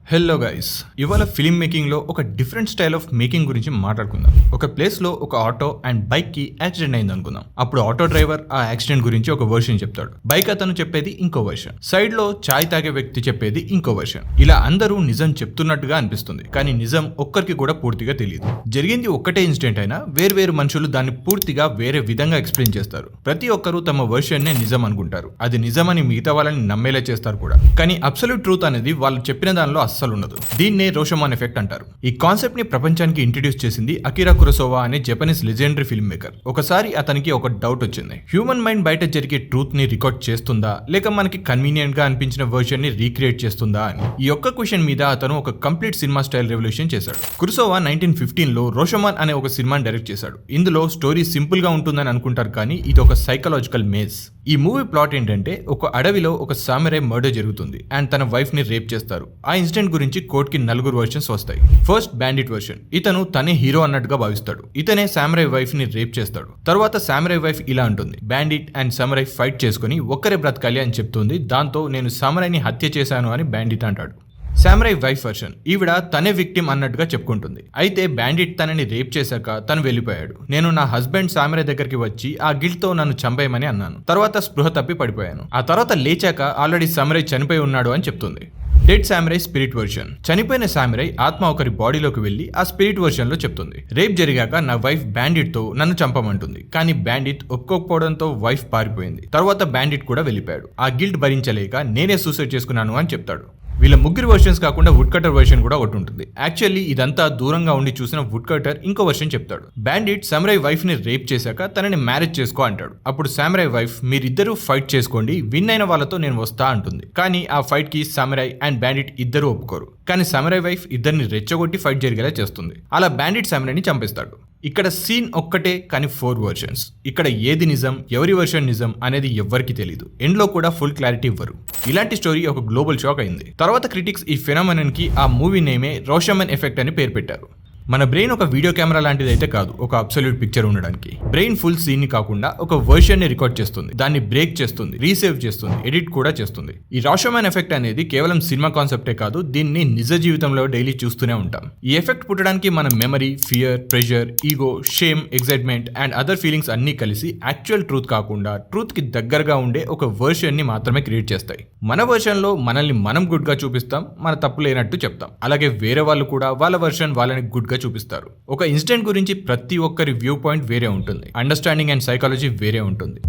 Hello guys, ఇవాళ film making లో ఒక డిఫరెంట్ స్టైల్ ఆఫ్ మేకింగ్ గురించి మాట్లాడుకుందాం. ఒక ప్లేస్ లో ఒక ఆటో అండ్ బైక్ కి యాక్సిడెంట్ అయింది అనుకుందాం. అప్పుడు ఆటో డ్రైవర్ ఆ యాక్సిడెంట్ గురించి ఒక వర్షన్ చెప్తాడు, బైక్ అతను చెప్పేది ఇంకో వర్షన్, సైడ్ లో చాయ్ తాగే వ్యక్తి చెప్పేది ఇంకో వర్షన్. ఇలా అందరూ నిజం చెప్తున్నట్టుగా అనిపిస్తుంది, కానీ నిజం ఒక్కరికి కూడా పూర్తిగా తెలియదు. జరిగింది ఒక్కటే ఇన్సిడెంట్ అయినా వేర్వేరు మనుషులు దాన్ని పూర్తిగా వేరే విధంగా ఎక్స్ప్లెయిన్ చేస్తారు. ప్రతి ఒక్కరూ తమ వర్షన్ నే నిజం అనుకుంటారు, అది నిజమని మిగతా వాళ్ళని నమ్మేలా చేస్తారు కూడా. కానీ అబ్సల్యూట్ ట్రూత్ అనేది వాళ్ళు చెప్పిన దానిలో అస్సలు ఉండదు. దీన్నే రోషమాన్ ఎఫెక్ట్ అంటారు. ఈ కాన్సెప్ట్ ని ప్రపంచానికి ఇంట్రడ్యూస్ చేసింది అకిరా కురోసావా అనే జపనీస్ లెజెండరీ ఫిల్మ్ మేకర్. ఒకసారి అతనికి ఒక డౌట్ వచ్చింది, హ్యూమన్ మైండ్ బయట జరిగే ట్రూత్ ని రికార్డ్ చేస్తుందా లేక మనకి కన్వీనియంట్ గా అనిపించిన వర్షన్ ని రీక్రియేట్ చేస్తుందా అని. ఈ ఒక్క క్వశ్చన్ మీద అతను ఒక కంప్లీట్ సినిమా స్టైల్ రెవల్యూషన్ చేశాడు. కురోసావా 1915 లో రోషమాన్ అనే ఒక సినిమాని డైరెక్ట్ చేశాడు. ఇందులో స్టోరీ సింపుల్ గా ఉంటుందని అనుకుంటారు, కానీ ఇది ఒక సైకలాజికల్ మేజ్. ఈ మూవీ ప్లాట్ ఏంటంటే, ఒక అడవిలో ఒక సామురై మర్డర్ జరుగుతుంది అండ్ తన వైఫ్ ని రేప్ చేస్తారు. ఆ ఇన్సిడెంట్ గురించి కోర్ట్ కి 4 వర్షన్స్ వస్తాయి. ఫస్ట్ బ్యాండిట్ వర్షన్, ఇతను తనే హీరో అన్నట్టుగా భావిస్తాడు. ఇతనే సామురై వైఫ్ ని రేప్ చేస్తాడు. తర్వాత సామురై వైఫ్ ఇలా అంటుంది, బ్యాండిట్ అండ్ సామురై ఫైట్ చేసుకుని ఒక్కరే బ్రతకాలి అని చెప్తుంది. దాంతో నేను సామురైని హత్య చేశాను అని బ్యాండిట్ అంటాడు. సామురై వైఫ్ వర్షన్, ఈవిడ తనే విక్టిమ్ అన్నట్టుగా చెప్పుకుంటుంది. అయితే బ్యాండిట్ తనని రేప్ చేశాక తను వెళ్ళిపోయాడు. నేను నా హస్బెండ్ సామురై దగ్గరికి వచ్చి ఆ గిల్ట్ తో నన్ను చంపేయమని అన్నాను. తర్వాత స్పృహ తప్పి పడిపోయాను. ఆ తర్వాత లేచాక ఆల్రెడీ సామురై చనిపోయి ఉన్నాడు అని చెప్తుంది. డెడ్ సామురై స్పిరిట్ వర్షన్, చనిపోయిన సామురై ఆత్మ ఒకరి బాడీలోకి వెళ్లి ఆ స్పిరిట్ వర్షన్ లో చెప్తుంది, రేప్ జరిగాక నా వైఫ్ బ్యాండిట్ తో నన్ను చంపమంటుంది. కానీ బ్యాండిట్ ఒప్పుకోకపోవడంతో వైఫ్ పారిపోయింది. తర్వాత బ్యాండిట్ కూడా వెళ్ళిపోయాడు. ఆ గిల్ట్ భరించలేక నేనే సూసైడ్ చేసుకున్నాను అని చెప్తాడు. వీళ్ళ ముగ్గురు వర్షన్స్ కాకుండా వుడ్ కటర్ వర్షన్ కూడా ఒకటి ఉంటుంది. యాక్చువల్లీ ఇదంతా దూరంగా ఉండి చూసిన వుడ్ కటర్ ఇంకో వర్షన్ చెప్తాడు. బ్యాండిట్ సామురై వైఫ్ ని రేప్ చేశాక తనని మ్యారేజ్ చేసుకో అంటాడు. అప్పుడు సామురై వైఫ్, మీరిద్దరూ ఫైట్ చేసుకోండి, విన్ అయిన వాళ్ళతో నేను వస్తా అంటుంది. కానీ ఆ ఫైట్ కి సామురై అండ్ బ్యాండిట్ ఇద్దరు ఒప్పుకోరు. కానీ సామురై వైఫ్ ఇద్దరిని రెచ్చగొట్టి ఫైట్ జరిగేలా చేస్తుంది. అలా బ్యాండిట్ సామురైని చంపేస్తాడు. ఇక్కడ సీన్ ఒక్కటే, కానీ 4 వర్షన్స్. ఇక్కడ ఏది నిజం, ఎవరి వర్షన్ నిజం అనేది ఎవ్వరికి తెలియదు. ఎండ్ లో కూడా ఫుల్ క్లారిటీ ఇవ్వరు. ఇలాంటి స్టోరీ ఒక గ్లోబల్ షాక్ అయింది. తర్వాత క్రిటిక్స్ ఈ ఫెనామెనన్ కి ఆ మూవీ నేమే రోషమాన్ ఎఫెక్ట్ అని పేరు పెట్టారు. మన బ్రెయిన్ ఒక వీడియో కెమెరా లాంటిది అయితే కాదు, ఒక అబ్సల్యూట్ పిక్చర్ ఉండడానికి. బ్రెయిన్ ఫుల్ సీన్ ని కాకుండా ఒక వర్షన్ ని రికార్డ్ చేస్తుంది, దాన్ని బ్రేక్ చేస్తుంది, రీసేవ్ చేస్తుంది, ఎడిట్ కూడా చేస్తుంది. ఈ రోషమాన్ ఎఫెక్ట్ అనేది కేవలం సినిమా కాన్సెప్టే కాదు, దీన్ని నిజ జీవితంలో డైలీ చూస్తూనే ఉంటాం. ఈ ఎఫెక్ట్ పుట్టడానికి మన memory, fear, pressure, ego, shame, excitement and other feelings అన్ని కలిసి యాక్చువల్ ట్రూత్ కాకుండా ట్రూత్ కి దగ్గరగా ఉండే ఒక వర్షన్ ని మాత్రమే క్రియేట్ చేస్తాయి. మన వర్షన్ లో మనల్ని మనం గుడ్ గా చూపిస్తాం, మన తప్పు లేనట్టు చెప్తాం. అలాగే వేరే వాళ్ళు కూడా వాళ్ళ వర్షన్ వాళ్ళని గుడ్ గా చూపిస్తారు. ఒక ఇన్సిడెంట్ గురించి ప్రతి ఒక్కరి వ్యూ పాయింట్ వేరే ఉంటుంది, అండర్స్టాండింగ్ అండ్ సైకాలజీ వేరే ఉంటుంది.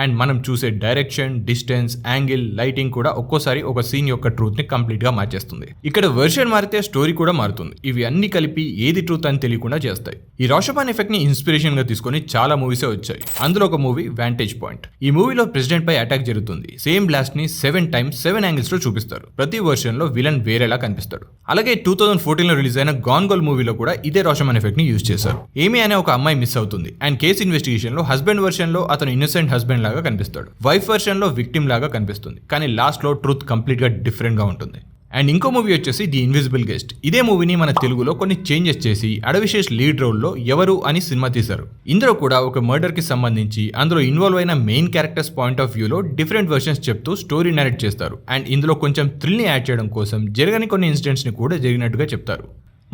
అండ్ మనం చూసే డైరెక్షన్, డిస్టెన్స్, యాంగిల్, లైటింగ్ కూడా ఒక్కోసారి ఒక సీన్ యొక్క ట్రూత్ ని కంప్లీట్ గా మార్చేస్తుంది. ఇక్కడ వెర్షన్ మారితే స్టోరీ కూడా మారుతుంది. ఇవి అన్ని కలిపి ఏది ట్రూత్ అని తెలియకుండా చేస్తాయి. ఈ రోషమాన్ ఎఫెక్ట్ ని ఇన్స్పిరేషన్ గా తీసుకొని చాలా మూవీసే వచ్చాయి. అందులో ఒక మూవీ వాంటేజ్ పాయింట్. ఈ మూవీలో ప్రెసిడెంట్ పై అటాక్ జరుగుతుంది. సేమ్ బ్లాస్ట్ ని 7 times 7 angles లో చూపిస్తారు. ప్రతి వర్షన్ లో విలన్ వేరేలా కనిపిస్తాడు. అలాగే 2014 లో రిలీజ్ అయిన గాన్ గర్ల్ మూవీలో కూడా ఇదే రోషమాన్ ఎఫెక్ట్ ని యూజ్ చేశారు. ఏమీ అనే ఒక అమ్మాయి మిస్ అవుతుంది అండ్ కేసు ఇన్వెస్టిగేషన్ లో హస్బెండ్ వర్షన్ లో అతను ఇన్నోసెంట్ హస్బెండ్ లాగా కనిపిస్తాడు, వైఫ్ వర్షన్ లో విక్టిమ్ లాగా కనిపిస్తుంది. కానీ లాస్ట్ లో ట్రూత్ కంప్లీట్ గా డిఫరెంట్ గా ఉంటుంది. అండ్ ఇంకో మూవీ వచ్చేసి ది ఇన్విజిబుల్ గెస్ట్. ఇదే మూవీని మన తెలుగులో కొన్ని చేంజెస్ చేసి అడవిశేష్ లీడ్ రోల్ లో ఎవరు అని సినిమా తీశారు. ఇందులో కూడా ఒక మర్డర్ కి సంబంధించి అందులో ఇన్వాల్వ్ అయిన మెయిన్ క్యారెక్టర్స్ పాయింట్ ఆఫ్ వ్యూలో డిఫరెంట్ వర్షన్స్ చెప్తూ స్టోరీ నరేట్ చేస్తారు. అండ్ ఇందులో కొంచెం థ్రిల్ ని యాడ్ చేయడం కోసం జరగని కొన్ని ఇన్సిడెంట్స్ ని కూడా జరిగినట్టుగా చెప్తారు.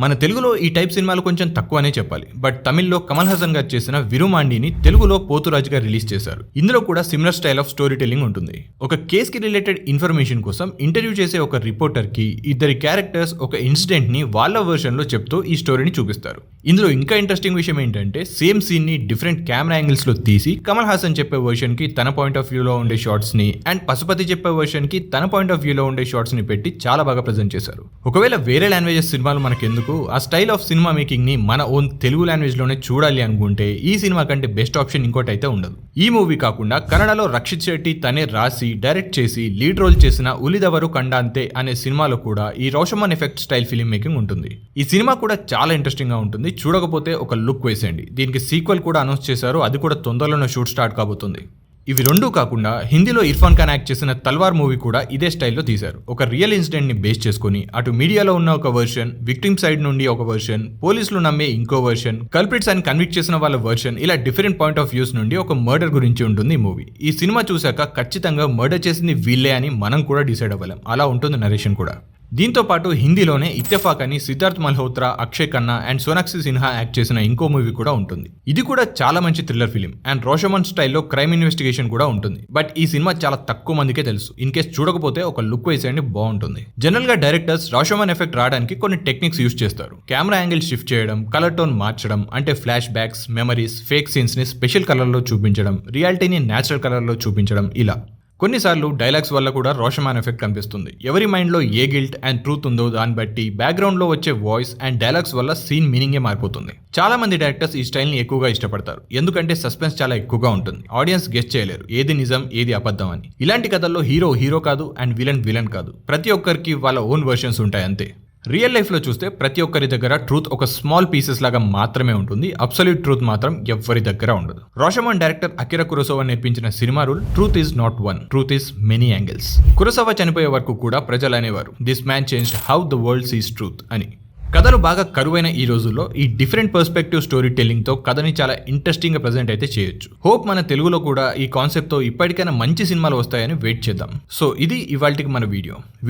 మన తెలుగులో ఈ టైప్ సినిమాలు కొంచెం తక్కువనే చెప్పాలి. బట్ తమిళ్లో కమల్ హాసన్ గారు చేసిన విరుమాండిని తెలుగులో పోతురాజుగా రిలీజ్ చేశారు. ఇందులో కూడా similar style of story telling ఉంటుంది. ఒక కేస్ కి రిలేటెడ్ ఇన్ఫర్మేషన్ కోసం ఇంటర్వ్యూ చేసే ఒక రిపోర్టర్ కి ఇద్దరి క్యారెక్టర్స్ ఒక ఇన్సిడెంట్ ని వాళ్ళ వర్షన్ లో చెప్తూ ఈ స్టోరీని చూపిస్తారు. ఇందులో ఇంకా ఇంట్రెస్టింగ్ విషయం ఏంటంటే, సేమ్ సీన్ ని డిఫరెంట్ కెమెరా యాంగిల్స్ లో తీసి కమల్ హాసన్ చెప్పే వర్షన్ కి తన పాయింట్ ఆఫ్ వ్యూలో ఉండే షార్ట్స్ ని అండ్ పశుపతి చెప్పే వర్షన్ కి తన పాయింట్ ఆఫ్ వ్యూలో ఉండే షార్ట్స్ ని పెట్టి చాలా బాగా ప్రెజెంట్ చేశారు. ఒకవేళ వేరే లాంగ్వేజెస్ సినిమాలు మనకెందుకు, ఆ స్టైల్ ఆఫ్ సినిమా మేకింగ్ ని మన ఓన్ తెలుగు లాంగ్వేజ్ లోనే చూడాలి అనుకుంటే ఈ సినిమా కంటే బెస్ట్ ఆప్షన్ ఇంకోటి అయితే ఉండదు. ఈ మూవీ కాకుండా కన్నడలో రక్షిత్ శెట్టి తనే రాసి డైరెక్ట్ చేసి లీడ్ రోల్ చేసిన ఉలిదవరు కండాంతే అనే సినిమాలో కూడా ఈ రోషమాన్ ఎఫెక్ట్ స్టైల్ ఫిల్మ్ మేకింగ్ ఉంటుంది. ఈ సినిమా కూడా చాలా ఇంట్రెస్టింగ్ గా ఉంటుంది. చూడకపోతే ఒక లుక్ వేసేయండి. దీనికి సీక్వెల్ కూడా అనౌన్స్ చేశారు, అది కూడా తొందరలోనే షూట్ స్టార్ట్ కాబోతుంది. ఇవి రెండూ కాకుండా హిందీలో ఇర్ఫాన్ ఖాన్ యాక్ట్ చేసిన తల్వార్ మూవీ కూడా ఇదే స్టైల్లో తీశారు. ఒక రియల్ ఇన్సిడెంట్ ని బేస్ చేసుకుని అటు మీడియాలో ఉన్న ఒక వర్షన్, విక్టిమ్ సైడ్ నుండి ఒక వర్షన్, పోలీసులు నమ్మే ఇంకో వర్షన్, కల్ప్రిట్స్ అని కన్విక్ట్ చేసిన వాళ్ళ వర్షన్, ఇలా డిఫరెంట్ పాయింట్ ఆఫ్ వ్యూస్ నుండి ఒక మర్డర్ గురించి ఉంటుంది ఈ మూవీ. ఈ సినిమా చూశాక ఖచ్చితంగా మర్డర్ చేసింది వీళ్ళే అని మనం కూడా డిసైడ్ అవ్వలేం. అలా ఉంటుంది నరేషన్ కూడా. దీంతో పాటు హిందీలోనే ఇత్తెఫాక్ అని సిద్ధార్థ్ మల్హోత్రా, అక్షయ్ ఖన్నా అండ్ సోనాక్షి సిన్హా యాక్ట్ చేసిన ఇంకో మూవీ కూడా ఉంటుంది. ఇది కూడా చాలా మంచి థ్రిల్లర్ ఫిలిం అండ్ రోషమన్ స్టైల్లో క్రైమ్ ఇన్వెస్టిగేషన్ కూడా ఉంటుంది. బట్ ఈ సినిమా చాలా తక్కువ మందికే తెలుసు. ఇన్ కేస్ చూడకపోతే ఒక లుక్ వేసేయండి, బాగుంటుంది. జనరల్ గా డైరెక్టర్స్ రోషమన్ ఎఫెక్ట్ రావడానికి కొన్ని టెక్నిక్స్ యూస్ చేస్తారు. కెమెరా యాంగిల్ షిఫ్ట్ చేయడం, కలర్ టోన్ మార్చడం, అంటే flash backs, memories, fake scenes ని స్పెషల్ కలర్ లో చూపించడం, రియాలిటీని నేచురల్ కలర్ లో చూపించడం. ఇలా కొన్నిసార్లు డైలాగ్స్ వల్ల కూడా రోషమాన్ ఎఫెక్ట్ కనిపిస్తుంది. ఎవరి మైండ్లో ఏ గిల్ట్ అండ్ ట్రూత్ ఉందో దాన్ని బట్టి బ్యాక్గ్రౌండ్లో వచ్చే వాయిస్ అండ్ డైలాగ్స్ వల్ల సీన్ మీనింగే మారిపోతుంది. చాలా మంది డైరెక్టర్స్ ఈ స్టైల్ని ఎక్కువగా ఇష్టపడతారు, ఎందుకంటే సస్పెన్స్ చాలా ఎక్కువగా ఉంటుంది. ఆడియన్స్ గెస్ చేయలేరు ఏది నిజం ఏది అబద్ధం అని. ఇలాంటి కథల్లో హీరో కాదు అండ్ విలన్ కాదు. ప్రతి ఒక్కరికి వాళ్ళ ఓన్ వర్షన్స్ ఉంటాయి అంతే. రియల్ లైఫ్లో చూస్తే ప్రతి ఒక్కరి దగ్గర ట్రూత్ ఒక స్మాల్ పీసెస్ లాగా మాత్రమే ఉంటుంది. అబ్సల్యూట్ ట్రూత్ మాత్రం ఎవ్వరి దగ్గర ఉండదు. రోషమన్ డైరెక్టర్ అకిరా కురోసావా నేర్పించిన cinema rule truth is not one, truth is many angles. Kurosawa చనిపోయే వరకు కూడా ప్రజలు అనేవారు this man changed how the world sees truth అని. కథలు బాగా కరువైన ఈ రోజుల్లో ఈ డిఫరెంట్ పర్స్పెక్టివ్ స్టోరీ టెల్లింగ్ తో కథని చాలా ఇంట్రెస్టింగ్ గా ప్రెజెంట్ అయితే చేయొచ్చు. హోప్ మన తెలుగులో కూడా ఈ కాన్సెప్ట్ తో ఇప్పటికైనా మంచి సినిమాలు వస్తాయని వెయిట్ చేద్దాం. సో ఇది ఇవాల్టికి మన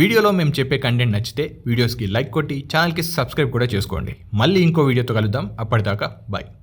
వీడియోలో మేము చెప్పే కంటెంట్ నచ్చితే వీడియోస్కి లైక్ కొట్టి ఛానల్కి సబ్స్క్రైబ్ కూడా చేసుకోండి. మళ్ళీ ఇంకో వీడియోతో కలుద్దాం. అప్పటిదాకా బాయ్.